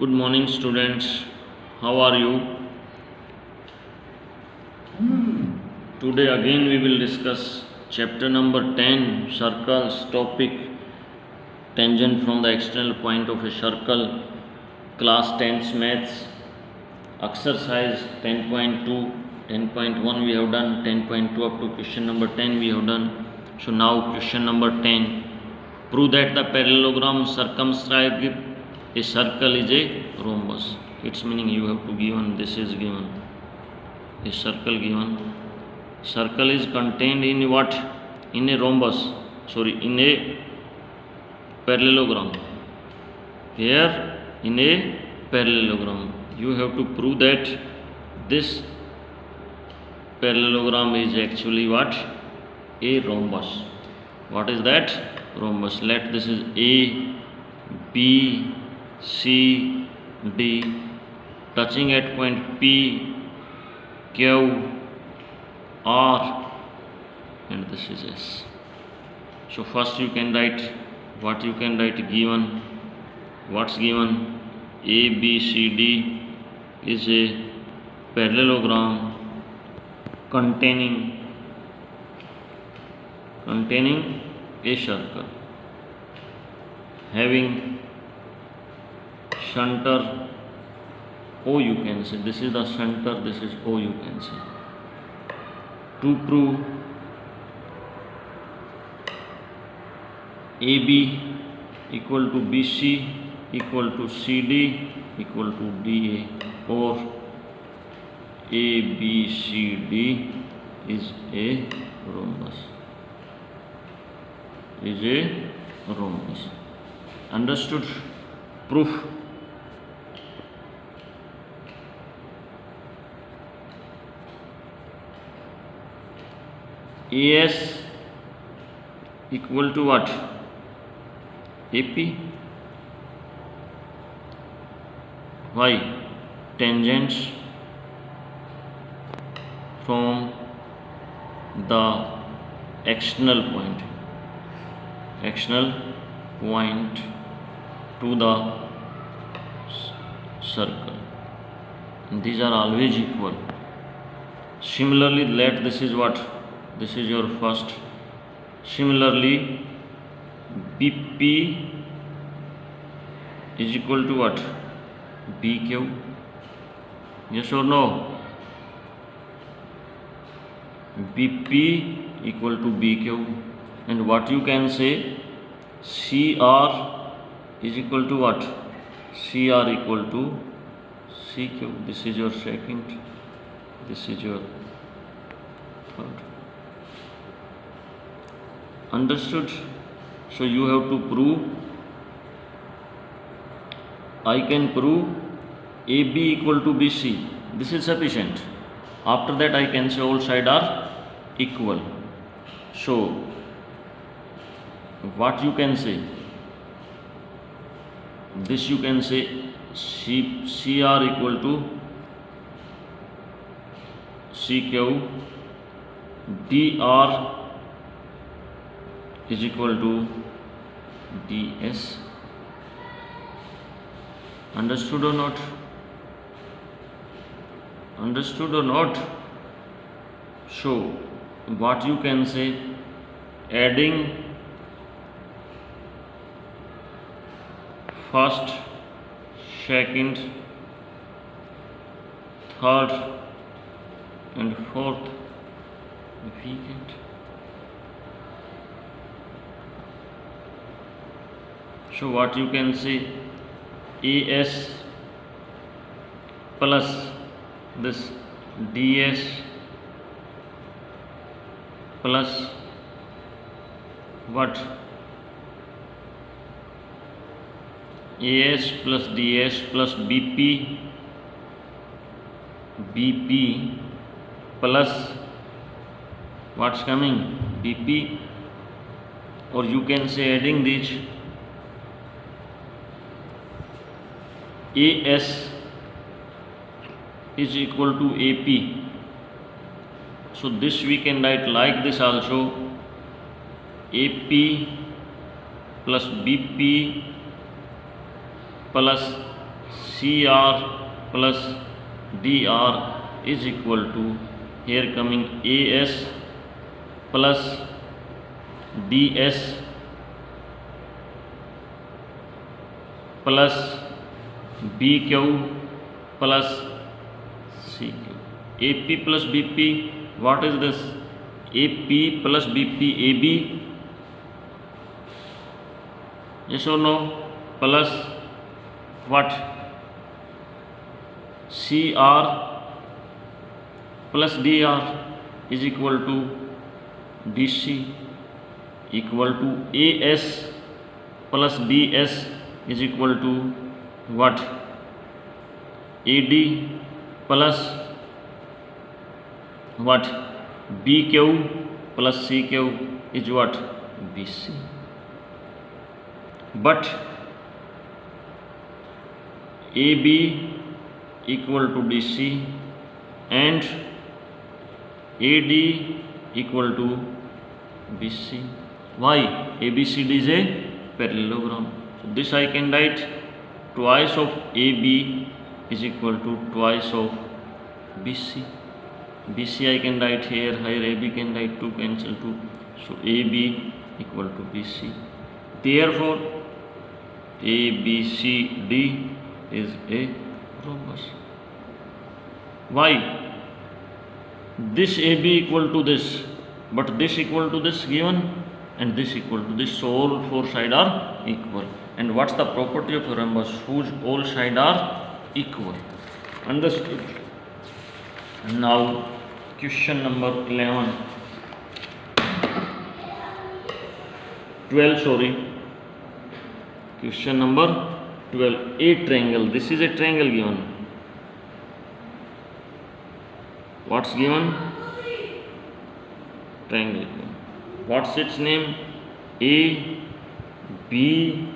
Good morning, students. How are you? Today again we will discuss chapter number 10, circles, topic tangent from the external point of a circle, class 10's maths, exercise 10.2, 10.1 we have done, 10.2 up to question number 10 we have done. So now question number 10. Prove that the parallelogram circumscribed a circle is a rhombus. Its meaning you have to given, this is given, a circle given. Circle is contained in what? In a rhombus, in a parallelogram. Here in a parallelogram you have to prove that this parallelogram is actually what? A rhombus. What is that? Rhombus. Let this is A, B, C, D, touching at point P, Q, R, and this is S. So first you can write what you can write given. What's given? A, B, C, D is a parallelogram containing a circle having center O, you can say. This is the center, this is O, you can say. To prove AB equal to BC equal to CD equal to DA, or ABCD is a rhombus. Understood? Proof. AS equal to what? AP. Why? Tangents from the external point to the circle. These are always equal. Similarly, let this is what? This is your first. Similarly, BP is equal to what? BQ. Yes or no? BP equal to BQ. And what you can say? CR is equal to what? CR equal to CQ. This is your second. This is your third. Understood? So you have to prove. I can prove AB equal to BC. This is sufficient. After that I can say all sides are equal. So what you can say? This you can say CR equal to CQ, DR is equal to DS. Understood or not? Understood or not? So what you can say? Adding first, second, third and fourth, we get. So what you can say? AS plus this DS plus what? AS plus DS plus BP plus what's coming? BP, or you can say adding these AS is equal to AP. So this we can write like this also. AP plus BP plus CR plus DR is equal to, here coming AS plus DS plus BQ plus CQ. AP plus BP, what is this? AP plus BP, AB, yes or no? Plus what? CR plus DR is equal to DC, equal to AS plus DS is equal to what? AD plus what? BQ plus CQ is what? BC. But AB equal to DC and AD equal to BC. Why? ABCD is a parallelogram. So this I can write twice of AB is equal to twice of BC. BC I can write here, AB can write 2, cancel 2. So AB equal to BC. Therefore ABCD is a rhombus. Why? This AB equal to this, but this equal to this given and this equal to this, so all four sides are equal. And what's the property of a rhombus? Whose all sides are equal. Understood? Now question number 12, sorry. Question number 12. A triangle. This is a triangle given. What's given? Triangle given. What's its name? A, B,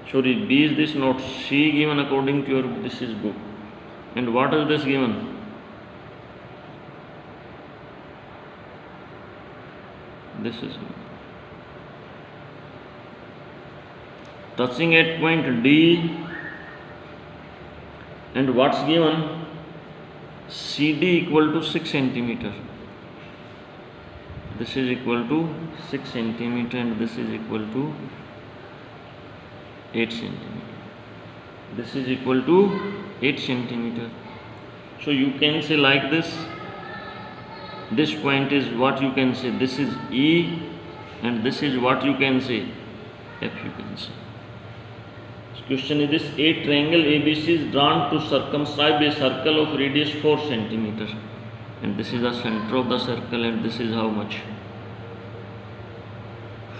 sorry, B is this, not C given according to your, this is book. And what is this given? This is given. Touching at point D, and what's given? CD equal to 6 centimeter. This is equal to 6 centimeter and this is equal to 8 centimeter. This is equal to 8 centimeter. So you can say like this. This point is what you can say. This is E and this is what you can say. F you can say. Question is this: a triangle ABC is drawn to circumscribe a circle of radius 4 centimeter, and this is the center of the circle, and this is how much?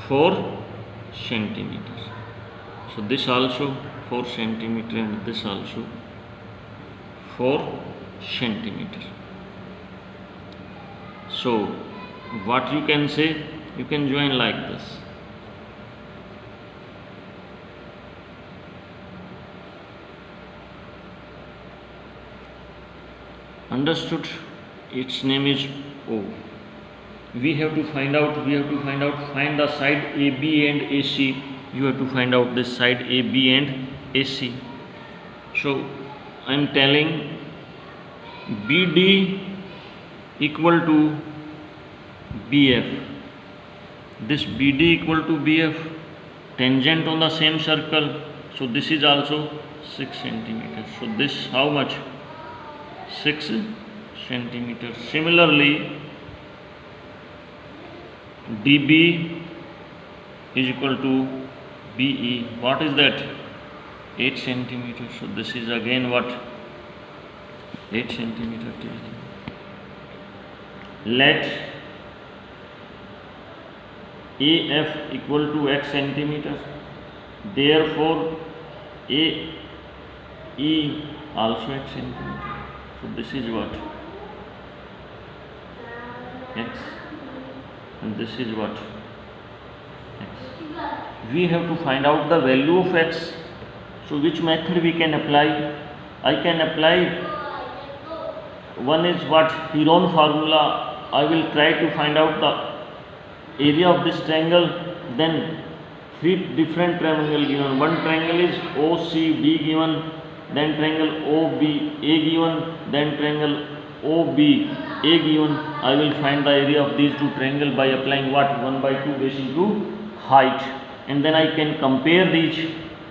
4 centimeters. So this also 4 centimeter and this also 4 centimeter. So what you can say? You can join like this. Understood? Its name is O. We have to find out, find the side AB and AC. You have to find out this side AB and AC. So I am telling BD equal to BF. This BD equal to BF, tangent on the same circle. So this is also 6 centimeters. So this how much? 6 centimeters. Similarly, DB is equal to BE. What is that? 8 centimeters. So this is again what? 8 centimeters. Let AF equal to X centimeters. Therefore, AE also X centimeters. So this is what? X, and this is what? X. We have to find out the value of X. So which method we can apply? I can apply, one is what? Heron formula. I will try to find out the area of this triangle. Then 3 different triangles given. One triangle is OCD given, then triangle OBA given, then triangle OBA given. I will find the area of these two triangles by applying what? 1/2 base into height, and then I can compare these,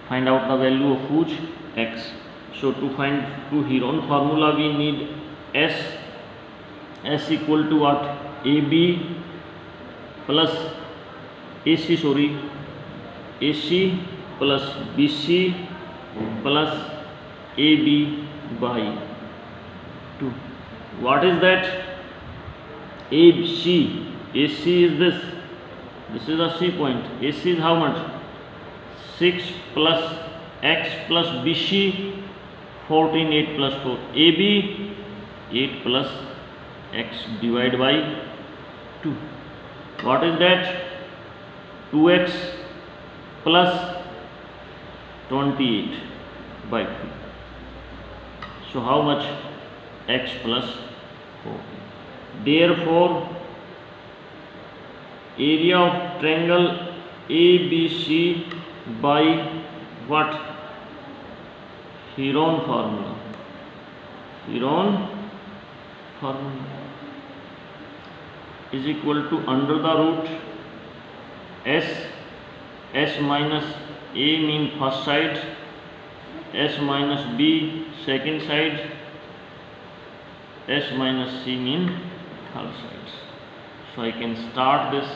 find out the value of whose? X. So to find to Heron formula we need S equal to what? AB plus AC plus BC plus AB by 2. What is that? AC is this is the C point. AC is how much? 6 plus X plus BC 14, 8 plus 4, AB 8 plus X divided by 2. What is that? 2X plus 28 by 2. So how much? X plus 4. Therefore area of triangle ABC by what? Heron formula. Is equal to under the root S minus A mean first side, S minus B second side, S minus C mean third side. So I can start this.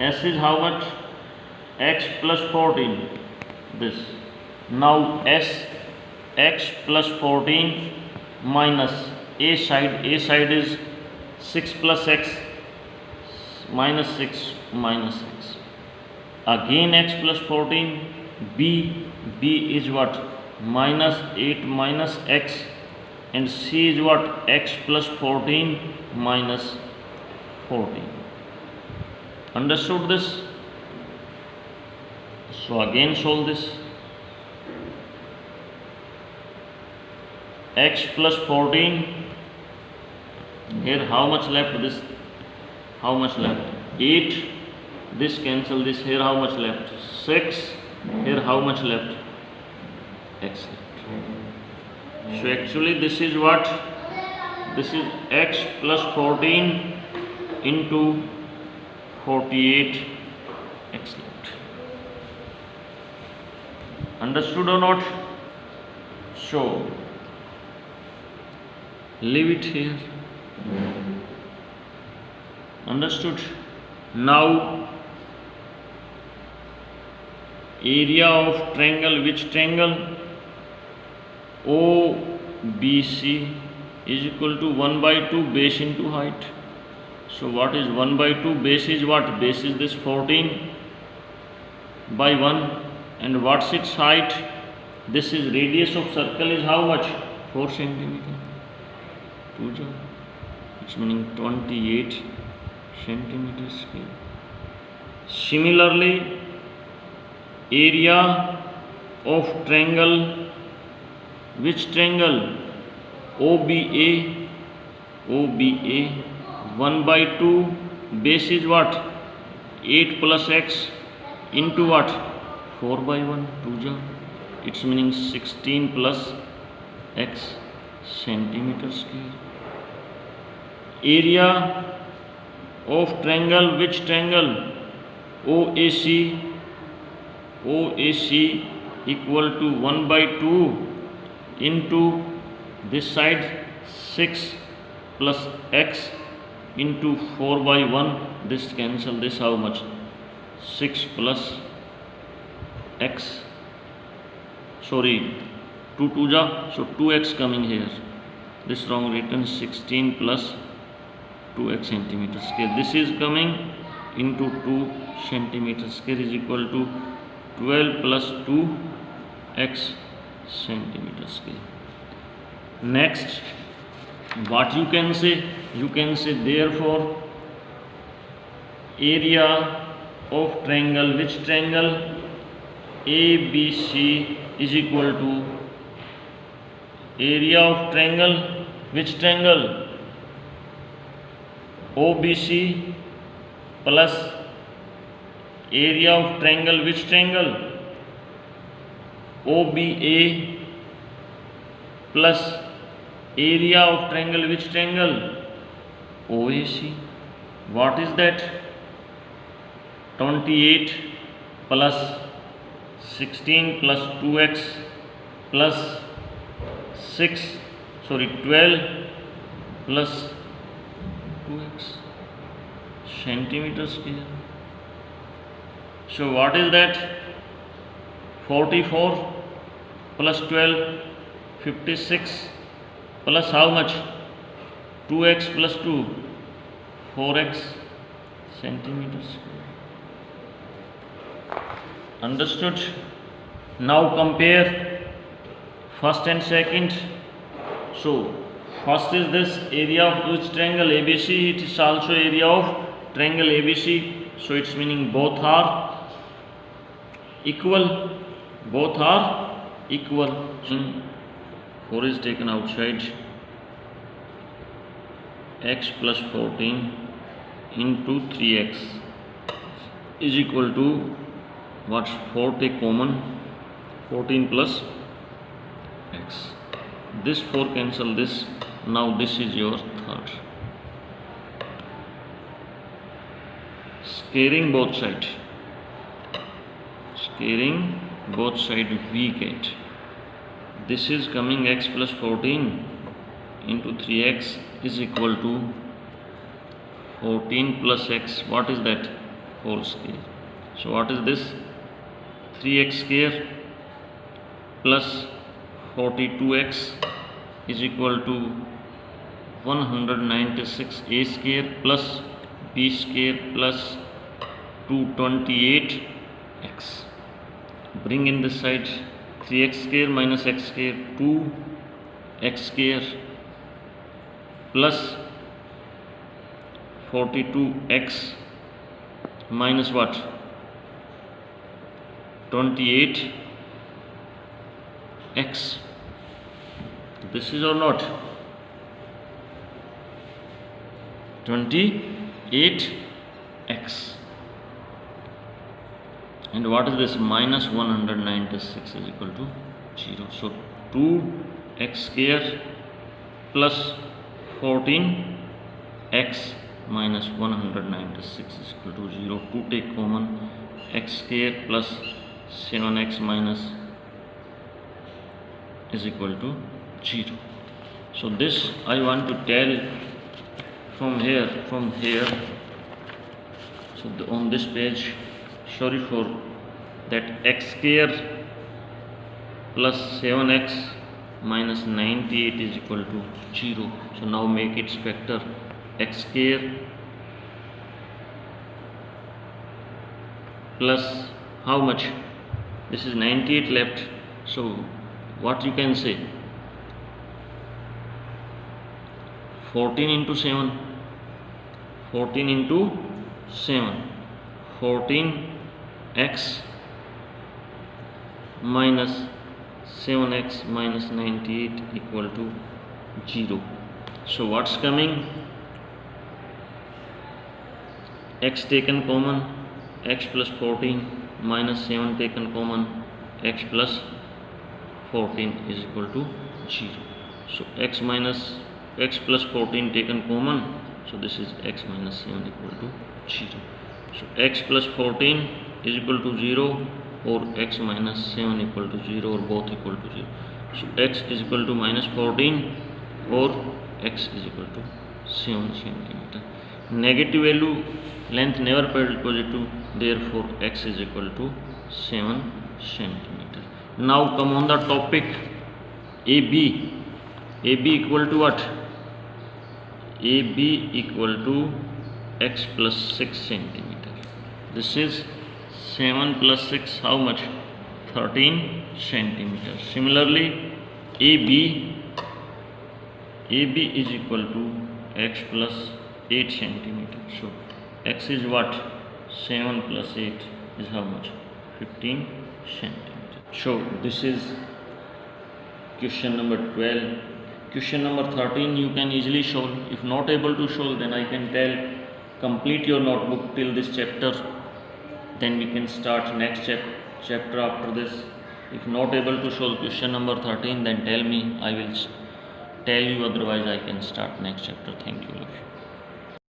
S is how much? X plus 14. This. Now X plus 14 minus A side is 6 plus X minus 6 minus X. Again X plus 14. B is what? Minus 8 minus X, and C is what? X plus 14 minus 14. Understood this? So again solve this. X plus 14. Here how much left? This how much left? 8. This cancel this. Here how much left? 6. Here how much left? X left. So actually this is what? This is X plus 14 into 48 X left. Understood or not? So leave it here. Understood? Now area of triangle, which triangle? OBC is equal to 1/2 base into height. So what is 1/2? Base is what? Base is this 14 by 1, and what's its height? This is radius of circle is how much? 4 centimeter. It's meaning 28 centimeter square. Similarly, area of triangle, which triangle? OBA 1/2 base is what? 8 plus X into what? 4 by 1. It's meaning 16 plus X centimeter square. Area of triangle, which triangle? OAC equal to 1/2 into this side 6 plus X into 4 by 1. This cancel this. How much? 6 plus X. Sorry, 2 2 ja, so 2X coming here. This wrong written. 16 plus 2X centimeter square. This is coming into 2 centimeter square is equal to 12 plus 2X centimeter square. Next, what you can say? You can say therefore area of triangle, which triangle? ABC is equal to area of triangle, which triangle? OBC plus area of triangle, which triangle? OBA plus area of triangle, which triangle? OAC. What is that? 28 plus 16 plus 2x plus 12 plus 2x centimeter square. So what is that? 44 plus 12, 56 plus how much? 2x plus 2, 4x centimeter square. Understood? Now compare first and second. So first is this area of which triangle? ABC. It is also area of triangle ABC. So it's meaning both are equal. Both are equal. 4 is taken outside. X plus 14 into 3x is equal to what? 4 take common, 14 plus x. This 4 cancel this. Now this is your third. Squaring both sides. Squaring both sides we get. This is coming x plus 14 into 3x is equal to 14 plus x. What is that? Whole square. So what is this? 3x square plus 42x is equal to 196 a square plus b square plus 228x. Bring in this side. 3x square minus x square, 2x square plus 42x minus what? 28x. This is or not? 28x. And what is this? Minus 196 is equal to 0. So 2x square plus 14x minus 196 is equal to 0. 2 take common. X square plus 7x minus is equal to 0. So this I want to tell from here. So on this page, sorry for that, x square plus 7x minus 98 is equal to 0. So now make its factor. X square plus how much? This is 98 left. So what you can say? 14 into 7. 14 into 7. 14x minus 7x minus 98 equal to 0. So what's coming? X taken common, x plus 14 minus 7 taken common, x plus 14 is equal to 0. So x plus 14 taken common, so this is x minus 7 equal to 0. So x plus 14 is equal to 0 or x minus 7 equal to 0 or both equal to 0. So x is equal to minus 14 or x is equal to 7 centimeter. Negative value, length never positive, therefore x is equal to 7 centimeter. Now come on the topic AB. AB equal to what? AB equal to x plus 6 centimeter. This is 7 plus 6, how much? 13 centimeter. Similarly, AB is equal to x plus 8 centimeter. So x is what? 7 plus 8 is how much? 15 centimeter. So this is question number 12. Question number 13 you can easily solve. If not able to solve, then I can tell complete your notebook till this chapter, then we can start next chapter after this. If not able to solve question number 13, then tell me, I will tell you, otherwise I can start next chapter. Thank you.